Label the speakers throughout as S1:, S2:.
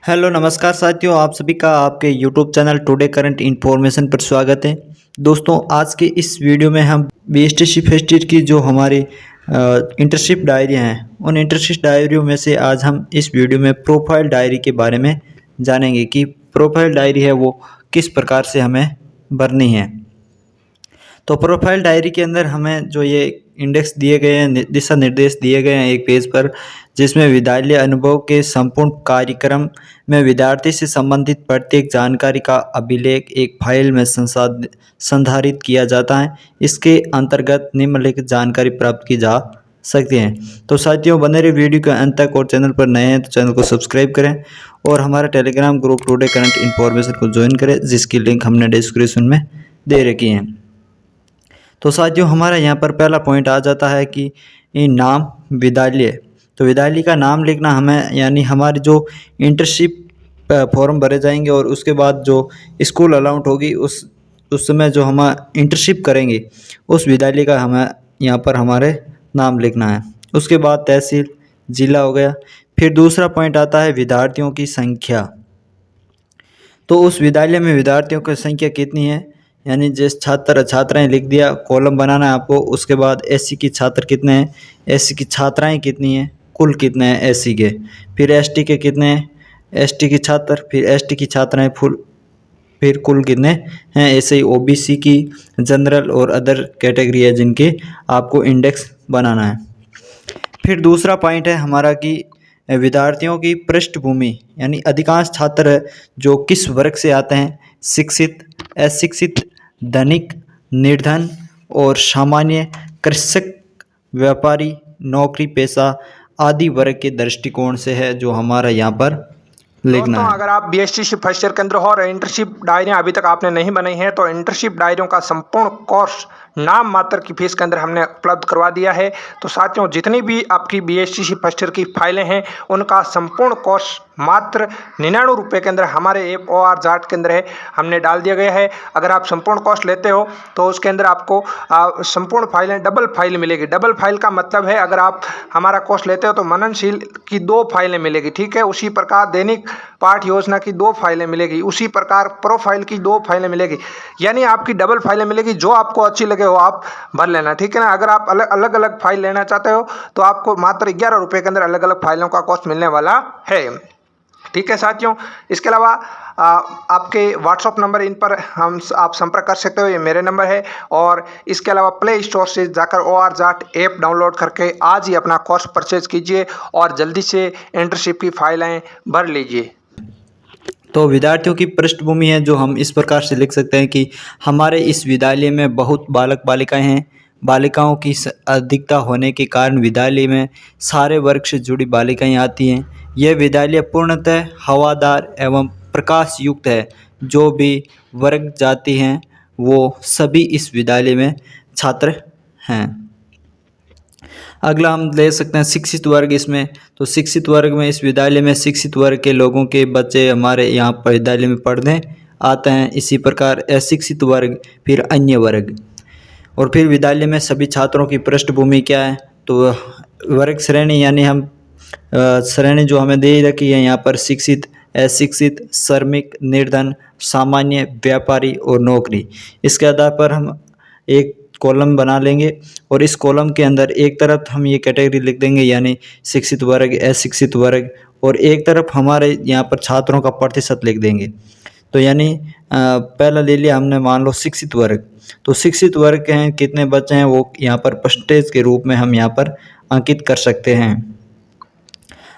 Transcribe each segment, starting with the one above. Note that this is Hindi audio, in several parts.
S1: हेलो नमस्कार साथियों, आप सभी का आपके YouTube channel today current information पर स्वागत है। दोस्तों, आज के इस वीडियो में हम बीएसटीसी फर्स्ट ईयर की जो हमारी इंटर्नशिप डायरियाँ हैं, उन इंटर्नशिप डायरियों में से आज हम इस वीडियो में प्रोफाइल डायरी के बारे में जानेंगे कि प्रोफाइल डायरी है वो किस प्रकार से हमें भरनी है। तो प्रोफाइल डायरी के अंदर हमें जो ये इंडेक्स दिए गए हैं, दिशा निर्देश दिए गए हैं एक पेज पर, जिसमें विद्यालय अनुभव के संपूर्ण कार्यक्रम में विद्यार्थी से संबंधित प्रत्येक जानकारी का अभिलेख एक फाइल में संधारित किया जाता है। इसके अंतर्गत निम्नलिखित जानकारी प्राप्त की जा सकती है। तो साथियों, बने रहिए वीडियो के अंत तक, और चैनल पर नए हैं तो चैनल को सब्सक्राइब करें और हमारा Telegram group today current information को ज्वाइन करें, जिसकी लिंक हमने डिस्क्रिप्शन में दे रखी है। तो साथियों, हमारा यहाँ पर पहला पॉइंट आ जाता है कि नाम विद्यालय। तो विद्यालय का नाम लिखना हमें, यानी हमारी जो इंटर्नशिप फॉर्म भरे जाएंगे और उसके बाद जो स्कूल अलाउंट होगी उस समय जो हम इंटर्नशिप करेंगे उस विद्यालय का हमें यहाँ पर हमारे नाम लिखना है। उसके बाद तहसील, जिला हो गया। फिर दूसरा पॉइंट आता है विद्यार्थियों की संख्या। तो उस विद्यालय में विद्यार्थियों की संख्या कितनी है, यानी जिस छात्र छात्राएं लिख दिया, कॉलम बनाना है आपको। उसके बाद एससी की छात्र कितने हैं, एससी की छात्राएं कितनी हैं, कुल कितने हैं एससी के। फिर एसटी के कितने हैं, एसटी की छात्र, फिर एसटी की छात्राएं फिर कुल कितने हैं। ऐसे ही ओबीसी की, जनरल और अदर कैटेगरी है जिनके आपको इंडेक्स बनाना है। फिर दूसरा पॉइंट है हमारा कि विद्यार्थियों की पृष्ठभूमि, यानी अधिकांश छात्र जो किस वर्ग से आते हैं, शिक्षित, अशिक्षित, धनिक, निर्धन और सामान्य, कृषक, व्यापारी, नौकरी पेशा आदि वर्ग के दृष्टिकोण से है जो हमारा यहाँ पर लिखना
S2: दोस्तों,
S1: है।
S2: अगर आप बीएसटीसी फर्स्ट ईयर के अंदर हो और इंटर्नशिप डायरियां अभी तक आपने नहीं बनाई हैं तो इंटर्नशिप डायरियों का संपूर्ण कोर्स नाम मात्र की फीस के अंदर हमने उपलब्ध करवा दिया है। तो साथियों, जितनी भी आपकी बीएसटीसी फर्स्ट ईयर की फाइलें हैं उनका संपूर्ण कोर्स मात्र 99 रुपये के अंदर हमारे ऐप ORJAT के अंदर है, हमने डाल दिया गया है। अगर आप संपूर्ण कॉस्ट लेते हो तो उसके अंदर आपको संपूर्ण फाइलें डबल फाइल मिलेगी। डबल फाइल का मतलब है, अगर आप हमारा कॉस्ट लेते हो तो मननशील की 2 फाइलें मिलेगी, ठीक है। उसी प्रकार दैनिक पाठ योजना की 2 फाइलें मिलेगी, उसी प्रकार प्रोफाइल की 2 फाइलें मिलेगी, यानी आपकी डबल फाइलें मिलेगी। जो आपको अच्छी लगे वो आप भर लेना, ठीक है ना। अगर आप अलग अलग फाइल लेना चाहते हो तो आपको मात्र 11 रुपये के अंदर अलग अलग फाइलों का कॉस्ट मिलने वाला है, ठीक है साथियों। इसके अलावा आपके व्हाट्सअप नंबर इन पर आप संपर्क कर सकते हो, ये मेरे नंबर है। और इसके अलावा प्ले स्टोर से जाकर ORJAT ऐप डाउनलोड करके आज ही अपना कोर्स परचेज कीजिए और जल्दी से इंटर्नशिप की फाइलें भर लीजिए।
S1: तो विद्यार्थियों की पृष्ठभूमि है जो हम इस प्रकार से लिख सकते हैं कि हमारे इस विद्यालय में बहुत बालक बालिकाएं हैं। बालिकाओं की अधिकता होने के कारण विद्यालय में सारे वर्ग से जुड़ी बालिकाएं आती हैं। यह विद्यालय पूर्णतः हवादार एवं प्रकाश युक्त है। जो भी वर्ग जाति हैं वो सभी इस विद्यालय में छात्र हैं। अगला हम ले सकते हैं शिक्षित वर्ग इसमें। तो शिक्षित वर्ग में इस विद्यालय में शिक्षित वर्ग के लोगों के बच्चे हमारे यहाँ पर विद्यालय में पढ़ने आते हैं। इसी प्रकार अशिक्षित वर्ग, फिर अन्य वर्ग, और फिर विद्यालय में सभी छात्रों की पृष्ठभूमि क्या है। तो वर्ग श्रेणी, यानी हम श्रेणी जो हमें दे रखी है यहाँ पर, शिक्षित, अशिक्षित, श्रमिक, निर्धन, सामान्य, व्यापारी और नौकरी। इसके आधार पर हम एक कॉलम बना लेंगे और इस कॉलम के अंदर एक तरफ हम ये कैटेगरी लिख देंगे, यानी शिक्षित वर्ग, अशिक्षित वर्ग, और एक तरफ हमारे यहाँ पर छात्रों का प्रतिशत लिख देंगे। तो यानी पहला ले लिया हमने, मान लो शिक्षित वर्ग। तो शिक्षित वर्ग के हैं कितने बच्चे हैं वो यहाँ पर परसेंटेज के रूप में हम यहाँ पर अंकित कर सकते हैं।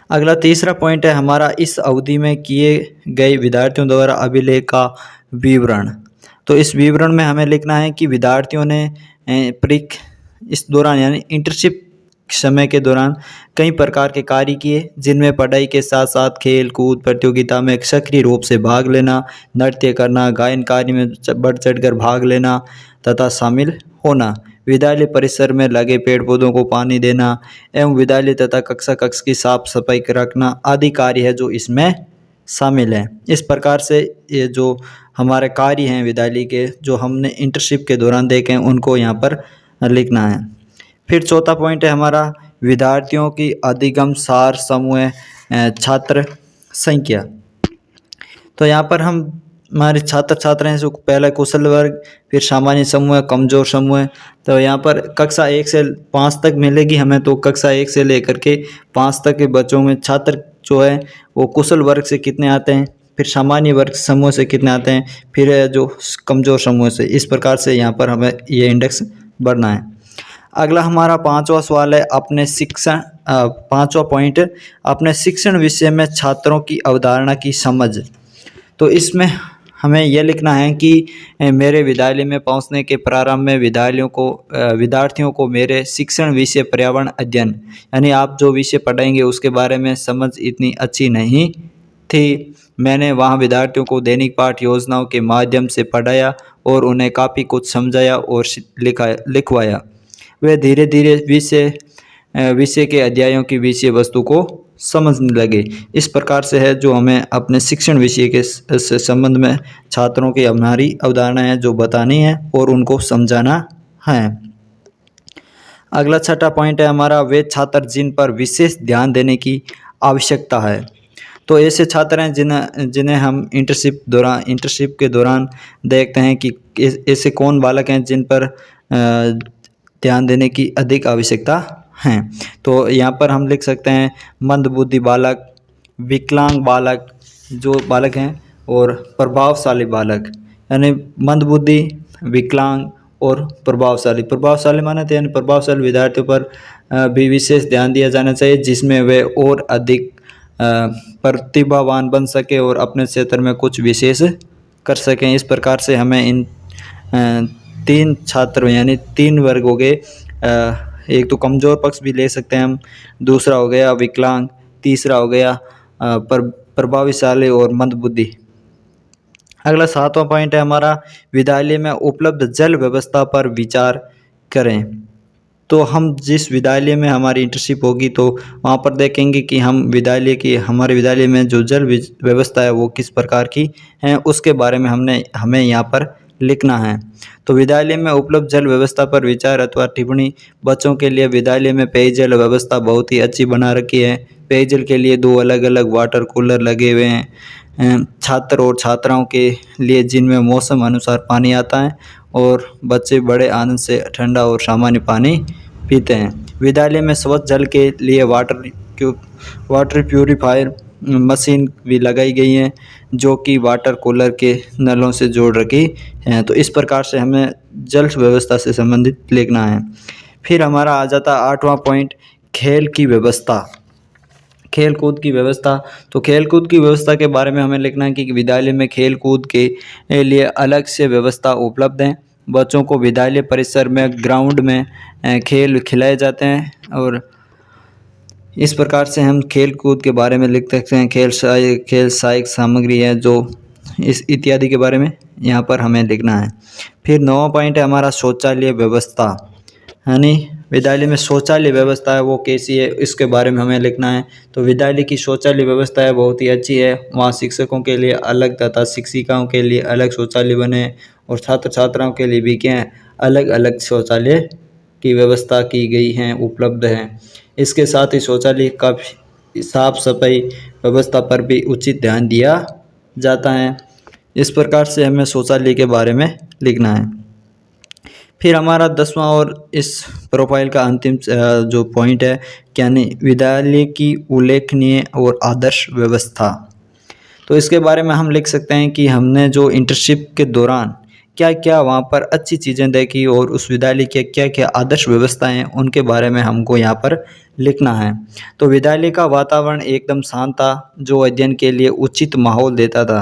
S1: अगला तीसरा पॉइंट है हमारा, इस अवधि में किए गए विद्यार्थियों द्वारा अभिलेख का विवरण। तो इस विवरण में हमें लिखना है कि विद्यार्थियों ने इस दौरान, यानी इंटर्नशिप समय के दौरान कई प्रकार के कार्य किए, जिनमें पढ़ाई के साथ साथ खेल कूद प्रतियोगिता में सक्रिय रूप से भाग लेना, नृत्य करना, गायन कार्य में बढ़ चढ़कर भाग लेना तथा शामिल होना, विद्यालय परिसर में लगे पेड़ पौधों को पानी देना एवं विद्यालय तथा कक्ष की साफ सफाई रखना आदि कार्य है जो इसमें शामिल हैं। इस प्रकार से ये जो हमारे कार्य हैं विद्यालय के, जो हमने इंटर्नशिप के दौरान देखे हैं, उनको यहाँ पर लिखना है। फिर चौथा पॉइंट है हमारा, विद्यार्थियों की अधिगम सार समूह छात्र संख्या। तो यहाँ पर हम हमारे छात्र छात्राएं जो पहला कुशल वर्ग, फिर सामान्य समूह, कमज़ोर समूह। तो यहाँ पर कक्षा 1 से 5 तक मिलेगी हमें। तो कक्षा 1 से लेकर के 5 तक के बच्चों में छात्र जो है वो कुशल वर्ग से कितने आते हैं, फिर सामान्य वर्ग समूह से कितने आते हैं, फिर जो कमज़ोर समूह से। इस प्रकार से यहाँ पर हमें ये इंडेक्स बढ़ना है। अगला हमारा 5वां सवाल है अपने शिक्षण 5वां पॉइंट, अपने शिक्षण विषय में छात्रों की अवधारणा की समझ। तो इसमें हमें यह लिखना है कि मेरे विद्यालय में पहुंचने के प्रारंभ में विद्यार्थियों को मेरे शिक्षण विषय पर्यावरण अध्ययन, यानी आप जो विषय पढ़ेंगे उसके बारे में समझ इतनी अच्छी नहीं थी। मैंने वहां विद्यार्थियों को दैनिक पाठ योजनाओं के माध्यम से पढ़ाया और उन्हें काफ़ी कुछ समझाया और लिखवाया। वे धीरे धीरे विषय के अध्यायों की विषय वस्तु को समझने लगे। इस प्रकार से है जो हमें अपने शिक्षण विषय के संबंध में छात्रों की हमारी अवधारणा है जो बतानी है और उनको समझाना है। अगला 6वां पॉइंट है हमारा वे छात्र जिन पर विशेष ध्यान देने की आवश्यकता है। तो ऐसे छात्र हैं जिन्हें हम इंटर्नशिप के दौरान देखते हैं कि ऐसे कौन बालक हैं जिन पर ध्यान देने की अधिक आवश्यकता हैं। तो यहाँ पर हम लिख सकते हैं मंदबुद्धि बालक, विकलांग बालक जो बालक हैं, और प्रभावशाली बालक, यानी मंदबुद्धि, विकलांग और प्रभावशाली माने थे, यानी प्रभावशाली विद्यार्थियों पर भी विशेष ध्यान दिया जाना चाहिए जिसमें वे और अधिक प्रतिभावान बन सके और अपने क्षेत्र में कुछ विशेष कर सकें। इस प्रकार से हमें इन 3 छात्र यानी 3 वर्ग हो गए। एक तो कमज़ोर पक्ष भी ले सकते हैं हम, दूसरा हो गया विकलांग, तीसरा हो गया प्रभावशाली और मंदबुद्धि। अगला 7वां पॉइंट है हमारा विद्यालय में उपलब्ध जल व्यवस्था पर विचार करें। तो हम जिस विद्यालय में हमारी इंटर्नशिप होगी तो वहाँ पर देखेंगे कि हमारे विद्यालय में जो जल व्यवस्था है वो किस प्रकार की है, उसके बारे में हमें यहाँ पर लिखना है। तो विद्यालय में उपलब्ध जल व्यवस्था पर विचार अथवा टिप्पणी। बच्चों के लिए विद्यालय में पेयजल व्यवस्था बहुत ही अच्छी बना रखी है। पेयजल के लिए 2 अलग अलग वाटर कूलर लगे हुए हैं छात्र और छात्राओं के लिए, जिनमें मौसम अनुसार पानी आता है और बच्चे बड़े आनंद से ठंडा और सामान्य पानी पीते हैं। विद्यालय में स्वच्छ जल के लिए वाटर प्यूरीफायर मशीन भी लगाई गई हैं जो कि वाटर कूलर के नलों से जोड़ रखी हैं। तो इस प्रकार से हमें जल व्यवस्था से संबंधित लिखना है। फिर हमारा आ जाता 8वां पॉइंट, खेल की व्यवस्था, खेल कूद की व्यवस्था। तो खेल कूद की व्यवस्था के बारे में हमें लिखना है कि विद्यालय में खेल कूद के लिए अलग से व्यवस्था उपलब्ध है। बच्चों को विद्यालय परिसर में ग्राउंड में खेल खिलाए जाते हैं और इस प्रकार से हम खेल कूद के बारे में लिख सकते हैं। खेल सहायक सामग्री है जो इस इत्यादि के बारे में यहाँ पर हमें लिखना है। फिर 9वां पॉइंट है हमारा शौचालय व्यवस्था, यानी विद्यालय में शौचालय व्यवस्था है वो कैसी है इसके बारे में हमें लिखना है। तो विद्यालय की शौचालय व्यवस्था है बहुत ही अच्छी है। वहाँ शिक्षकों के लिए अलग तथा शिक्षिकाओं के लिए अलग शौचालय बने और छात्र छात्राओं के लिए भी क्या अलग अलग शौचालय की व्यवस्था की गई हैं, उपलब्ध हैं। इसके साथ ही शौचालय का साफ सफाई व्यवस्था पर भी उचित ध्यान दिया जाता है। इस प्रकार से हमें शौचालय के बारे में लिखना है। फिर हमारा 10वां और इस प्रोफाइल का अंतिम जो पॉइंट है यानी विद्यालय की उल्लेखनीय और आदर्श व्यवस्था। तो इसके बारे में हम लिख सकते हैं कि हमने जो इंटर्नशिप के दौरान क्या क्या वहाँ पर अच्छी चीज़ें देखी और उस विद्यालय के क्या क्या आदर्श व्यवस्थाएं हैं उनके बारे में हमको यहाँ पर लिखना है। तो विद्यालय का वातावरण एकदम शांत था जो अध्ययन के लिए उचित माहौल देता था।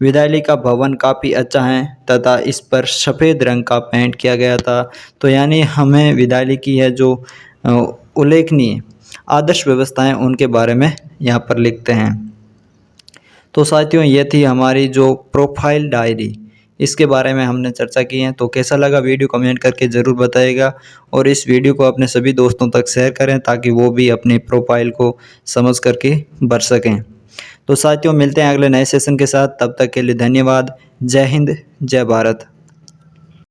S1: विद्यालय का भवन काफ़ी अच्छा है तथा इस पर सफ़ेद रंग का पेंट किया गया था। तो यानी हमें विद्यालय की है जो उल्लेखनीय आदर्श व्यवस्थाएं उनके बारे में यहाँ पर लिखते हैं। तो साथियों ये थी हमारी जो प्रोफाइल डायरी, इसके बारे में हमने चर्चा की है। तो कैसा लगा वीडियो कमेंट करके ज़रूर बताइएगा और इस वीडियो को अपने सभी दोस्तों तक शेयर करें ताकि वो भी अपनी प्रोफाइल को समझ करके बढ़ सकें। तो साथियों मिलते हैं अगले नए सेशन के साथ, तब तक के लिए धन्यवाद। जय हिंद, जय भारत।